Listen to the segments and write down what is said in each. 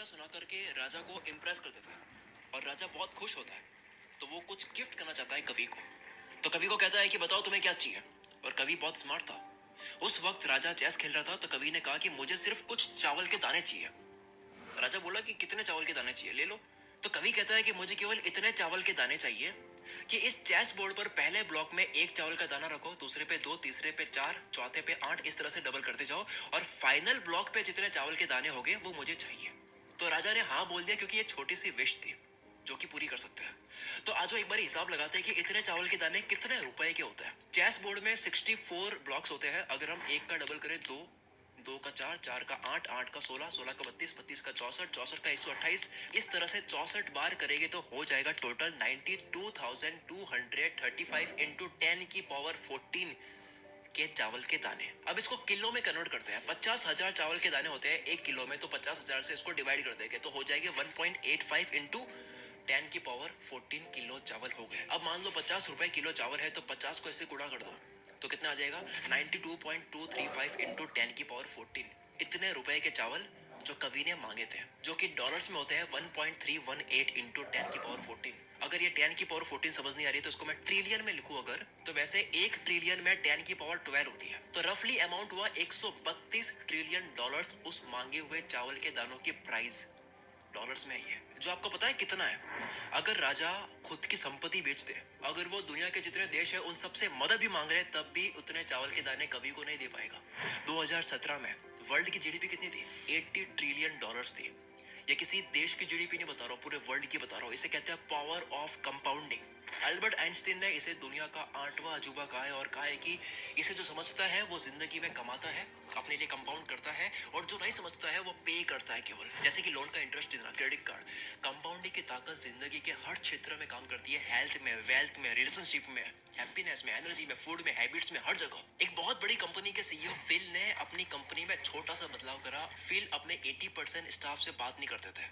सुना करके राजा को इम्प्रेस कर देता है और राजा बहुत खुश होता है। तो वो कुछ गिफ्ट करना चाहता है कवि को। तो कवि को कहता है कि बताओ तुम्हें क्या चाहिए। और कवि बहुत स्मार्ट था। उस वक्त राजा चेस खेल रहा था तो कवि ने कहा कि मुझे सिर्फ कुछ चावल के दाने चाहिए। राजा बोला कि कितने चावल के दाने चाहिए, ले लो। तो कवि कहता है कि मुझे केवल इतने चावल के दाने चाहिए कि इस चेस बोर्ड पर पहले ब्लॉक में एक चावल का दाना रखो, दूसरे पे दो, तीसरे पे चार, चौथे पे आठ, इस तरह से डबल करते जाओ और फाइनल ब्लॉक पे जितने चावल के दाने होंगे वो मुझे चाहिए। तो राजा ने हाँ बोल दिया क्योंकि ये छोटी सी विश थी जो कि पूरी कर सकते हैं। तो आज एक बार हिसाब लगाते हैं कि इतने चावल के दाने कितने रुपए के होते हैं। चेस बोर्ड में 64 ब्लॉक्स होते हैं। अगर हम एक का डबल करें दो, दो का चार, चार का आठ, आठ का सोलह, सोलह का बत्तीस, बत्तीस का चौसठ, चौसठ का 128, इस तरह से 64 बार करेंगे तो हो जाएगा टोटल 92,235 इंटू 10 की पावर 14 के चावल के दाने। अब इसको किलो में कन्वर्ट करते हैं। 50,000 चावल के दाने होते हैं एक किलो में, तो 50,000 से इसको डिवाइड कर देंगे तो हो जाएगा 1.85 इंटू 10 की पावर 14 किलो चावल हो गए। अब मान लो 50 रुपए किलो चावल है तो 50 को इससे गुणा कर दो तो कितना आ जाएगा 92.235 इंटू 10 की पावर 14। इतने रुपए के चावल जो कवि ने मांगे थे, जो कि डॉलर्स में होते हैं 1.318 इंटू 10 की पावर 14। अगर ये 10 की पावर 14 समझ नहीं आ रही तो इसको मैं ट्रिलियन में लिखूं अगर, तो वैसे एक ट्रिलियन में 10 की पावर 12 होती है। तो रफली अमाउंट हुआ 132 ट्रिलियन डॉलर्स उस मांगे हुए चावल के दानों की प्राइस डॉलर्स में ही है। जो आपको पता है कितना है? अगर राजा खुद की संपत्ति बेच दे, अगर वो दुनिया के जितने देश है उन सबसे मदद भी मांग रहे तब भी उतने चावल के दाने कभी को नहीं दे पाएगा। 2017 में वर्ल्ड की जीडीपी कितनी थी? 80 ट्रिलियन डॉलर्स थी। ये किसी देश की जीडीपी नहीं बता रहा हूँ, पूरे वर्ल्ड की बता रहा हूँ। इसे कहते हैं power of compounding. Albert Einstein ने इसे दुनिया का 8वां अजूबा कहा है और कहा है कि इसे जो समझता है वो जिंदगी में कमाता है, अपने लिए कंपाउंड करता है, और जो नहीं समझता है वो पे करता है केवल। जैसे कि लोन का इंटरेस्ट देना, क्रेडिट कार्ड। कंपाउंडिंग की ताकत जिंदगी के हर क्षेत्र में काम करती है। हेल्थ में, वेल्थ में, रिलेशनशिप में, हैप्पीनेस में, एनर्जी में, फूड में, हैबिट्स में, हर जगह। एक बहुत बड़ी कंपनी के सीईओ फिल ने अपनी कंपनी में छोटा सा बदलाव करा। फिल अपने 80% स्टाफ से बात नहीं करते थे,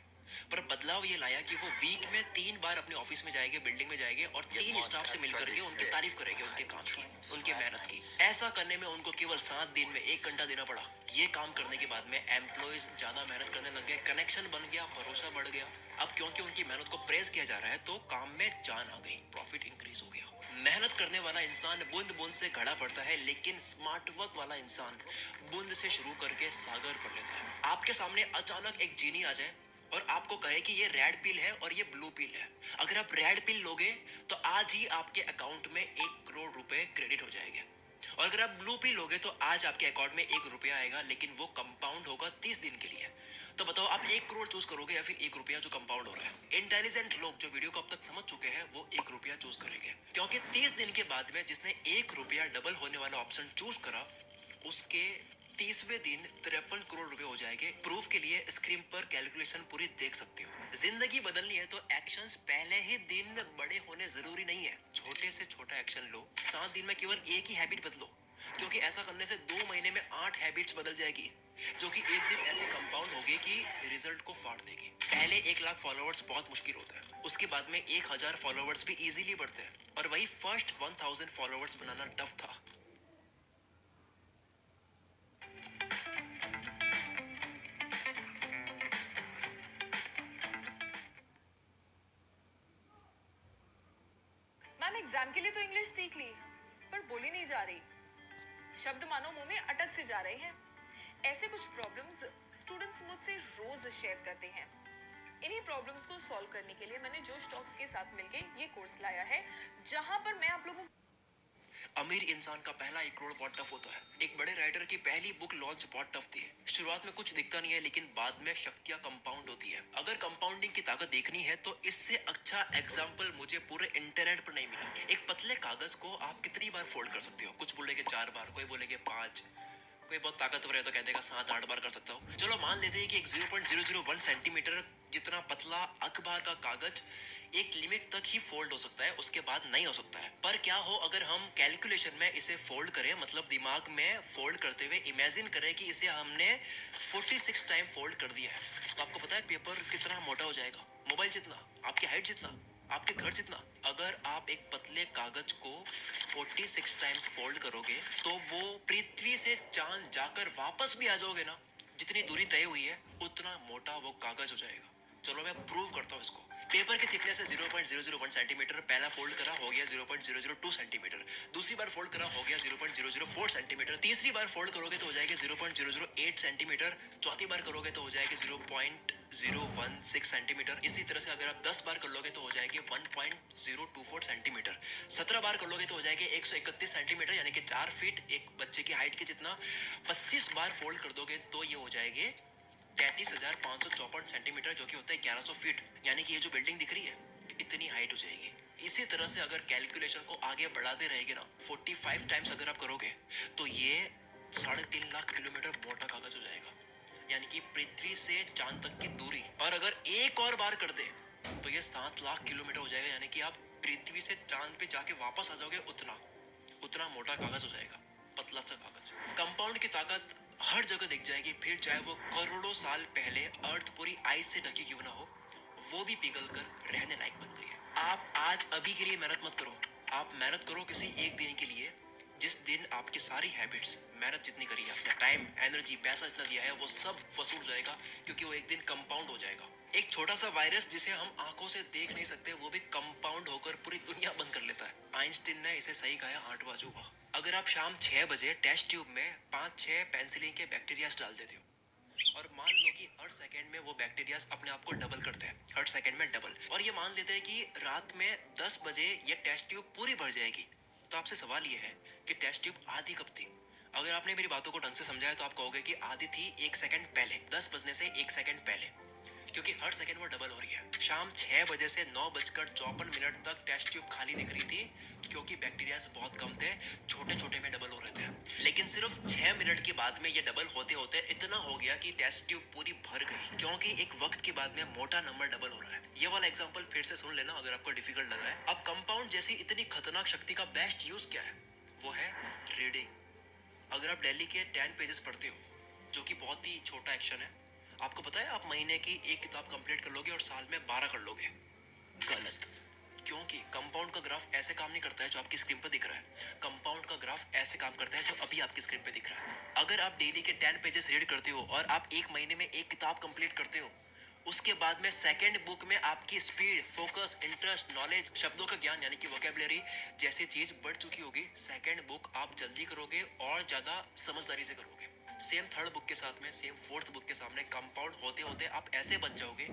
पर बदलाव ये लाया कि वो वीक में 3 बार अपने ऑफिस में जाएंगे, बिल्डिंग में जाएंगे और 3 स्टाफ से मिलकर के उनकी तारीफ करेंगे, उनके काम की, उनके मेहनत की। ऐसा करने में उनको केवल 7 दिन में 1 घंटा देना पड़ा। ये काम करने के बाद में एम्प्लॉइज ज्यादा मेहनत करने लग गए, कनेक्शन बन गया, भरोसा बढ़ गया। अब क्योंकि उनकी मेहनत को प्रेज किया जा रहा है तो काम में जान आ गई, प्रॉफिट इंक्रीज हो गया। मेहनत करने वाला इंसान बूंद बूंद से घड़ा पड़ता है, लेकिन स्मार्ट वर्क वाला इंसान बूंद से शुरू करके सागर पढ़ लेता है। आपके सामने अचानक एक जीनी आ जाए और आपको कहे कि ये रेड पिल है और ये ब्लू पिल है। अगर आप रेड पिल लोगे तो आज ही आपके अकाउंट में 1 करोड़ रुपए क्रेडिट हो जाएंगे, और अगर आप ब्लू पिल लोगे तो आज आपके अकाउंट में 1 रुपया आएगा, लेकिन वो कंपाउंड होगा 30 दिन के लिए। तो बताओ आप 1 करोड़ चूज करोगे या फिर 1 रुपया जो कंपाउंड हो रहा है? इंटेलिजेंट लोग जो वीडियो को अब तक समझ चुके हैं वो 1 रुपया चूज करेंगे, क्योंकि 30 दिन के बाद में जिसने 1 रुपया डबल होने वाला ऑप्शन चूज करा उसके 30वें दिन 53 करोड़ रुपए हो जाएंगे। प्रूफ के लिए स्क्रीन पर कैलकुलेशन पूरी देख सकते हो। जिंदगी बदलनी है तो एक्शंस पहले ही दिन बड़े होने जरूरी नहीं है। छोटे से छोटा एक्शन लो, 7 दिन में केवल एक ही हैबिट बदलो, क्योंकि ऐसा करने से 2 महीने में 8 हैबिट्स बदल जाएगी, जो कि एक दिन ऐसे कंपाउंड होगी कि रिजल्ट को फाड़ देगी। पहले 1 लाख फॉलोअर्स बहुत मुश्किल होता है, उसके बाद में 1000 फॉलोअर्स भी इजीली बढ़ते हैं, और वही फर्स्ट 1000 फॉलोअर्स बनाना टफ था। मैम एग्जाम के लिए तो इंग्लिश सीख ली, पर बोली नहीं जा रही। शब्द मानो मुंह में अटक से जा रहे हैं। ऐसे कुछ प्रॉब्लम्स स्टूडेंट्स मुझसे रोज शेयर करते हैं। इन्हीं प्रॉब्लम्स को सॉल्व करने के लिए मैंने जोश टॉक्स के साथ मिलकर ये कोर्स लाया है, जहां पर मैं आप लोगों। अमीर इंसान का पहला 1 करोड़ बहुत टफ होता है। एक बड़े राइटर की पहली बुक लॉन्च बहुत टफ थी। शुरुआत में कुछ दिखता नहीं है, लेकिन बाद में शक्तियां कंपाउंड होती है। अगर कंपाउंडिंग की ताकत देखनी है तो इससे अच्छा एग्जाम्पल मुझे पूरे इंटरनेट पर नहीं मिला। एक पतले कागज को आप कितनी बार फोल्ड कर सकते हो? कुछ बोलेंगे 4 बार, कोई बोलेंगे 5, कोई बहुत ताकतवर है तो कह देगा 7-8 बार कर सकता हूँ। चलो मान लेते हैं कि एक 0.001 सेंटीमीटर जितना पतला अखबार का कागज एक लिमिट तक ही फोल्ड हो सकता है, उसके बाद नहीं हो सकता है। पर क्या हो अगर हम कैलकुलेशन में इसे फोल्ड करें, मतलब दिमाग में फोल्ड करते हुए इमेजिन करें कि इसे हमने 46 टाइम फोल्ड कर दिया है, तो आपको पता है पेपर कितना मोटा हो जाएगा? मोबाइल जितना, आपकी हाइट जितना, आपके घर जितना। अगर आप एक पतले कागज को 46 टाइम्स फोल्ड करोगे तो वो पृथ्वी से चांद जाकर वापस भी आ जाओगे ना, जितनी दूरी तय हुई है उतना मोटा वो कागज हो जाएगा। चलो मैं प्रूव करता हूँ इसको। पेपर की थिकनेस है 0.001 सेंटीमीटर। पहला फोल्ड करा हो गया 0.002 सेंटीमीटर। दूसरी बार फोल्ड करा हो गया 0.004 सेंटीमीटर। तीसरी बार फोल्ड करोगे तो हो जाएगा 0.008 सेंटीमीटर। चौथी बार करोगे तो हो जाएगा 0.016 सेंटीमीटर। इसी तरह से अगर आप 10 बार कर लोगे तो हो जाएगी 1.024 सेंटीमीटर। 17 बार कर लोगे तो हो जाएगा 131 सेंटीमीटर, यानी कि 4 फीट एक बच्चे की हाइट के जितना। 25 बार फोल्ड कर दोगे तो ये हो जाएंगे 33,554 सेंटीमीटर, जो कि होता है 1100 फीट। यानी कि ये जो बिल्डिंग दिख रही है इतनी हाइट हो जाएगी। इसी तरह से अगर कैलकुलेशन को आगे बढ़ाते रहेंगे ना, 45 टाइम्स अगर आप करोगे तो ये 3.5 लाख किलोमीटर मोटा कागज हो जाएगा, यानी कि पृथ्वी से चांद तक की दूरी। और अगर एक और बार कर दे तो ये 7 लाख किलोमीटर हो जाएगा, यानी कि आप पृथ्वी से चांद पे जाके वापस आ जाओगे। उतना उतना मोटा कागज हो जाएगा, पतला सा कागज। कंपाउंड की ताकत हर जगह दिख जाएगी, फिर चाहे वो करोड़ों साल पहले अर्थ पूरी आइस से ढकी क्यों ना हो, वो भी पिघल कर रहने लायक बन गई है। आप आज अभी के लिए मेहनत मत करो, आप मेहनत करो किसी एक दिन के लिए। जिस दिन आपकी सारी हैबिट्स, मेहनत जितनी करी है, अपना टाइम, एनर्जी, पैसा जितना दिया है, वो सब वसूल जाएगा, क्योंकि वो एक दिन कंपाउंड हो जाएगा। एक छोटा सा वायरस जिसे हम आंखों से देख नहीं सकते, वो भी कंपाउंड होकर पूरी दुनिया बंद कर लेता है। आइंस्टीन ने इसे सही कहा, 8वां अजूबा। अगर आप शाम 6 बजे टेस्ट ट्यूब में 5-6 पेंसिलिन के बैक्टीरिया डाल देते हो और मान लो कि हर सेकंड में वो बैक्टीरिया अपने आप को डबल करते हैं, हर सेकंड में डबल, और ये मान लेते हैं कि रात में 10 बजे ये टेस्ट ट्यूब पूरी भर जाएगी, तो आपसे सवाल ये है कि टेस्ट ट्यूब आधी कब थी? अगर आपने मेरी बातों को ढंग से समझा है तो आप कहोगे कि आधी थी 1 सेकंड पहले, 10 बजने से 1 सेकंड पहले, क्योंकि हर सेकंड वो डबल हो रही है। शाम 6 बजे से 9:54 तक टेस्ट ट्यूब खाली दिख रही थी, क्योंकि बैक्टीरिया बहुत कम थे, छोटे छोटे में डबल हो रहे थे। लेकिन सिर्फ 6 मिनट के बाद में ये डबल होते होते इतना हो गया कि टेस्ट ट्यूब पूरी भर गई, क्योंकि एक वक्त के बाद में मोटा नंबर डबल हो रहा है। ये वाला एग्जांपल फिर से सुन लेना अगर आपको डिफिकल्ट लग रहा है। अब कंपाउंड जैसी इतनी खतरनाक शक्ति का बेस्ट यूज क्या है? वो है रीडिंग। अगर आप दिल्ली के 10 पेजेस पढ़ते हो, जो कि बहुत ही छोटा एक्शन है, आपको पता है आप महीने की एक किताब कंप्लीट कर लोगे और साल में 12 कर लोगे। गलत। क्योंकि कंपाउंड का ग्राफ ऐसे काम नहीं करता है जो आपकी स्क्रीन पर दिख रहा है। कंपाउंड का ग्राफ ऐसे काम करता है जो अभी आपकी स्क्रीन पे दिख रहा है। अगर आप डेली के 10 पेजेस रीड करते हो और आप एक महीने में एक किताब कंप्लीट करते हो, उसके बाद में सेकंड बुक में आपकी स्पीड, फोकस, इंटरेस्ट, नॉलेज, शब्दों का ज्ञान यानी कि वोकैबुलरी जैसी चीज बढ़ चुकी होगी, सेकंड बुक आप जल्दी करोगे और ज्यादा समझदारी से करोगे। सेम थर्ड बुक के साथ में, सेम फोर्थ बुक के सामने कंपाउंड होते होते आप ऐसे बन जाओगे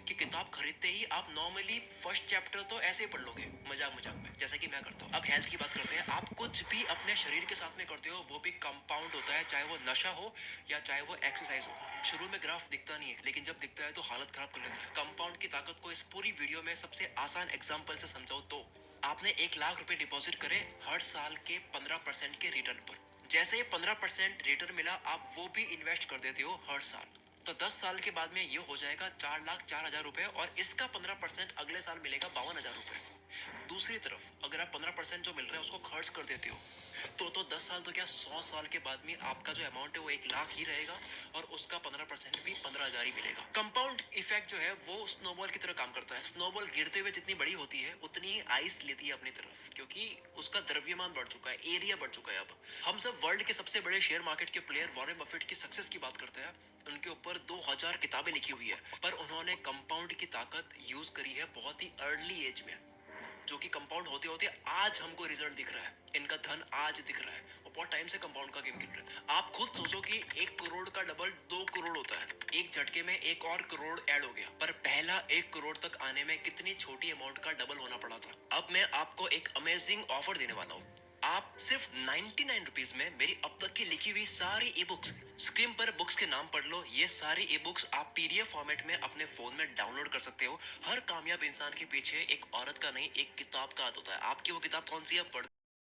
कि किताब खरीदते ही आप नॉर्मली फर्स्ट चैप्टर तो ऐसे ही पढ़ लोगे मजाक मजाक में, जैसे कि मैं करता हूँ। अब हेल्थ की बात करते हैं। आप कुछ भी अपने शरीर के साथ में करते हो वो भी कंपाउंड होता है, चाहे वो नशा हो या चाहे वो एक्सरसाइज हो। शुरू में ग्राफ दिखता नहीं है, लेकिन जब दिखता है तो हालत खराब कर लेता है। कंपाउंड की ताकत को इस पूरी वीडियो में सबसे आसान एग्जाम्पल से समझाओ तो आपने 1 लाख रुपए डिपॉजिट करे हर साल के 15% के रिटर्न पर। जैसे ही 15% रिटर्न मिला, आप वो भी इन्वेस्ट कर देते हो हर साल, तो 10 साल के बाद में ये हो जाएगा 4,04,000 रुपए, और इसका 15% अगले साल मिलेगा 52,000 रुपए। दूसरी तरफ अगर आप 15% जो मिल रहा है उसको खर्च कर देते हो, तो 10 साल तो क्या 100 साल के बाद में आपका जो अमाउंट है वो 1 लाख ही रहेगा, और उसका 15% भी 15,000 ही मिलेगा। कंपाउंड इफेक्ट जो है वो स्नोबॉल की तरह काम करता है। स्नोबॉल गिरते हुए जितनी बड़ी होती है उतनी ही आइस लेती है अपनी तरफ, क्योंकि उसका द्रव्यमान बढ़ चुका है, एरिया बढ़ चुका है। अब हम सब वर्ल्ड के सबसे बड़े शेयर मार्केट के प्लेयर वॉरेन बफेट की सक्सेस की बात करते हैं। उनके ऊपर 2000 किताबें लिखी हुई है, पर उन्होंने कंपाउंड की ताकत यूज करी है बहुत ही अर्ली एज में, जो कि कंपाउंड होते होते आज हमको रिजल्ट दिख रहा है। इनका धन आज दिख रहा है, और बहुत टाइम से कंपाउंड का गेम खेल रहे थे। आप खुद सोचो कि 1 करोड़ का डबल 2 करोड़ होता है, एक झटके में 1 और करोड़ ऐड हो गया, पर पहला 1 करोड़ तक आने में कितनी छोटी अमाउंट का डबल होना पड़ा था। अब मैं आपको एक अमेजिंग ऑफर देने वाला हूँ। आप सिर्फ 99 रुपीज में मेरी अब तक की लिखी हुई सारी ई बुक्स, स्क्रीन पर बुक्स के नाम पढ़ लो, ये सारी ई बुक्स आप PDF फॉर्मेट में अपने फोन में डाउनलोड कर सकते हो। हर कामयाब इंसान के पीछे एक औरत का नहीं, एक किताब का हाथ होता है। आपकी वो किताब कौन सी है? पढ़